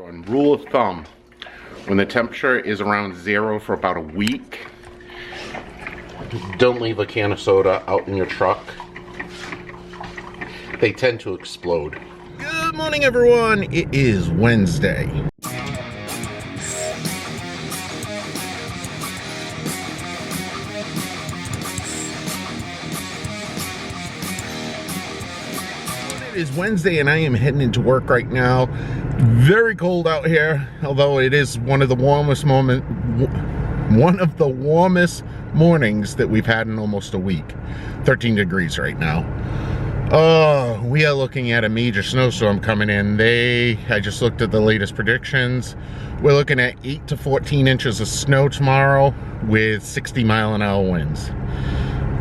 everyone, rule of thumb, when the temperature is around 0 for about a week, don't leave a can of soda out in your truck. They tend to explode. Good morning, everyone. It is Wednesday. It is Wednesday and I am heading into work right now. Very cold out here, although it is one of the warmest mornings that we've had in almost a week. 13 degrees right now. We are looking at a major snowstorm coming in. I just looked at the latest predictions. We're looking at 8 to 14 inches of snow tomorrow with 60-mile-an-hour winds.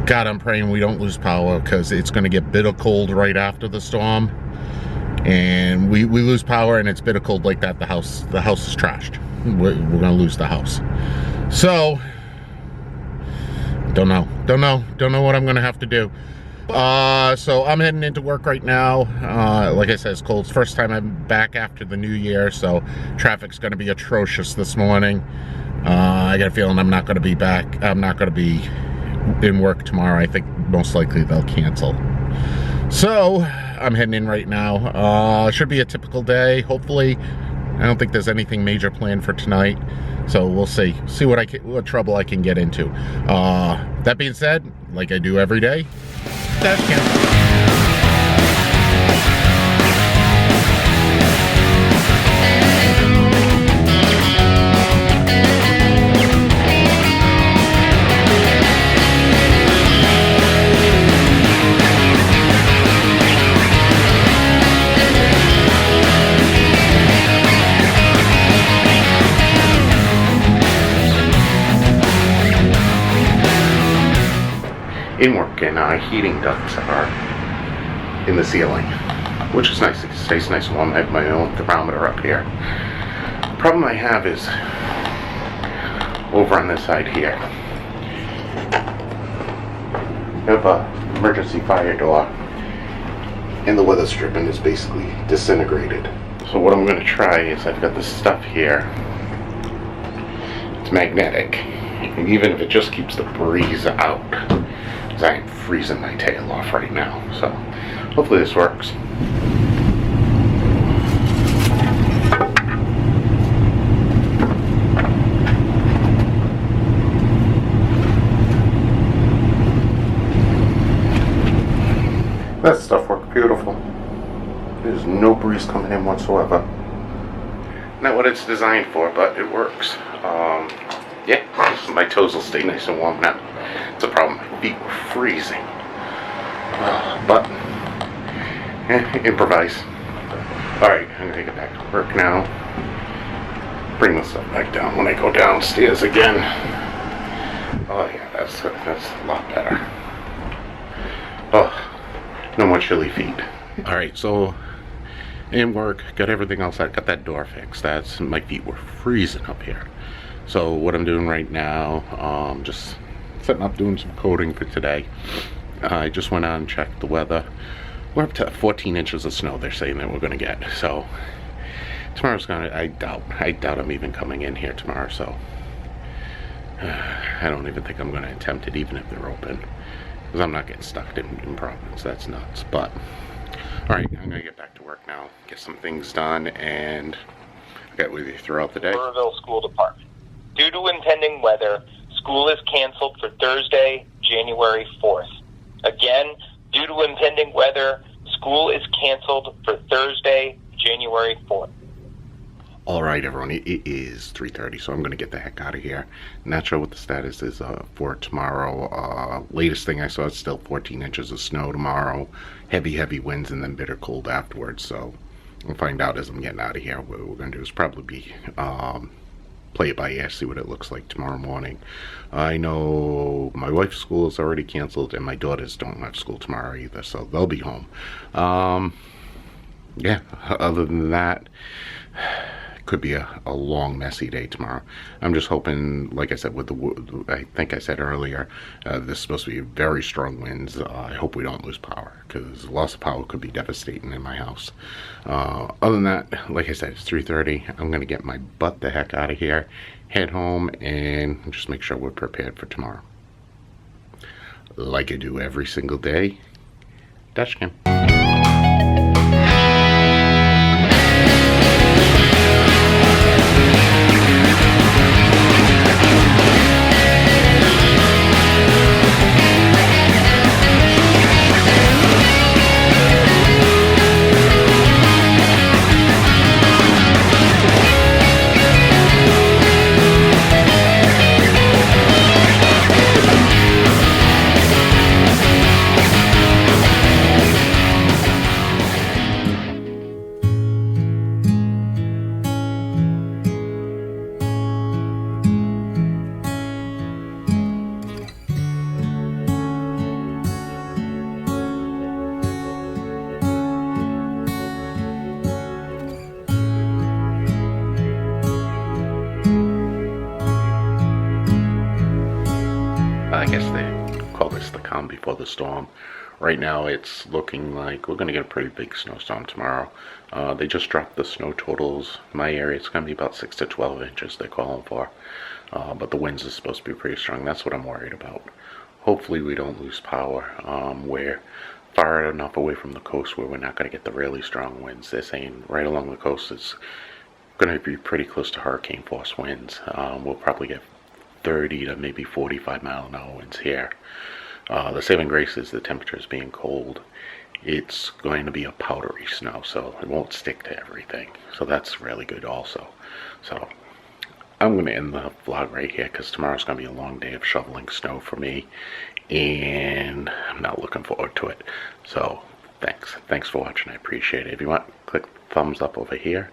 God, I'm praying we don't lose power because it's going to get bitter cold right after the storm. And we lose power and it's bitter cold like that, the house is trashed. We're going to lose the house. So, don't know what I'm going to have to do. So I'm heading into work right now. Like I said, it's cold. It's the first time I'm back after the new year, so traffic's going to be atrocious this morning. I got a feeling I'm not going to be back. I'm not going to be in work tomorrow. I think most likely they'll cancel. So I'm heading in right now. Should be a typical day, hopefully. I don't think there's anything major planned for tonight, so we'll see what trouble I can get into. That being said, like I do every day, dash cam. In work, and heating ducts are in the ceiling, which is nice. It stays nice and warm. I have my own thermometer up here. The problem I have is over on this side here. I have a emergency fire door, and the weather stripping is basically disintegrated. So what I'm going to try is, I've got this stuff here. It's magnetic, and even if it just keeps the breeze out, I am freezing my tail off right now, so hopefully this works. That stuff worked beautiful. There's no breeze coming in whatsoever. Not what it's designed for, but it works. Yeah, my toes will stay nice and warm now. It's a problem. My feet were freezing. But, improvise. Alright, I'm going to get back to work now. Bring this stuff back down when I go downstairs again. Oh yeah, that's a lot better. Oh, no more chilly feet. Alright, so in work, got everything else. I got that door fixed. My feet were freezing up here. So what I'm doing right now, just setting up, doing some coding for today. I just went on and checked the weather. We're up to 14 inches of snow they're saying that we're going to get. So tomorrow's I doubt I'm even coming in here tomorrow. So I don't even think I'm going to attempt it, even if they're open, because I'm not getting stuck in Providence. That's nuts. But all right, I'm going to get back to work now, get some things done, and I'll get with you throughout the day. Burrville School Department. Due to impending weather, school is canceled for Thursday, January 4th. Again, due to impending weather, school is canceled for Thursday, January 4th. All right, everyone, it is 3:30, so I'm going to get the heck out of here. Not sure what the status is for tomorrow. Latest thing I saw is still 14 inches of snow tomorrow. Heavy winds and then bitter cold afterwards. So we'll find out as I'm getting out of here. What we're going to do is probably be play it by ear, see what it looks like tomorrow morning. I know my wife's school is already canceled, and my daughters don't have school tomorrow either, so they'll be home. Yeah, other than that, Could be a long, messy day tomorrow. I'm just hoping, like I said, with I think I said earlier, this is supposed to be very strong winds. I hope we don't lose power, because loss of power could be devastating in my house. Other than that, like I said, it's 3:30. I'm going to get my butt the heck out of here, head home, and just make sure we're prepared for tomorrow. Like I do every single day, Dutchkin. I guess they call this the calm before the storm. Right now it's looking like we're going to get a pretty big snowstorm tomorrow. They just dropped the snow totals. My area, it's going to be about 6 to 12 inches they're calling for. But the winds are supposed to be pretty strong. That's what I'm worried about. Hopefully we don't lose power. We're far enough away from the coast where we're not going to get the really strong winds. They're saying right along the coast it's going to be pretty close to hurricane force winds. We'll probably get 30 to maybe 45-mile-an-hour winds here. The saving grace is the temperature is being cold. It's going to be a powdery snow, so it won't stick to everything. So that's really good also. So I'm going to end the vlog right here, because tomorrow's going to be a long day of shoveling snow for me, and I'm not looking forward to it. So thanks for watching. I appreciate it. If you want, click the thumbs up over here,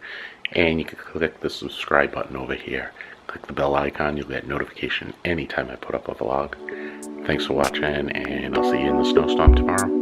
and you can click the subscribe button over here. Click the bell icon. You'll get notification anytime I put up a vlog. Thanks for watching, and I'll see you in the snowstorm tomorrow.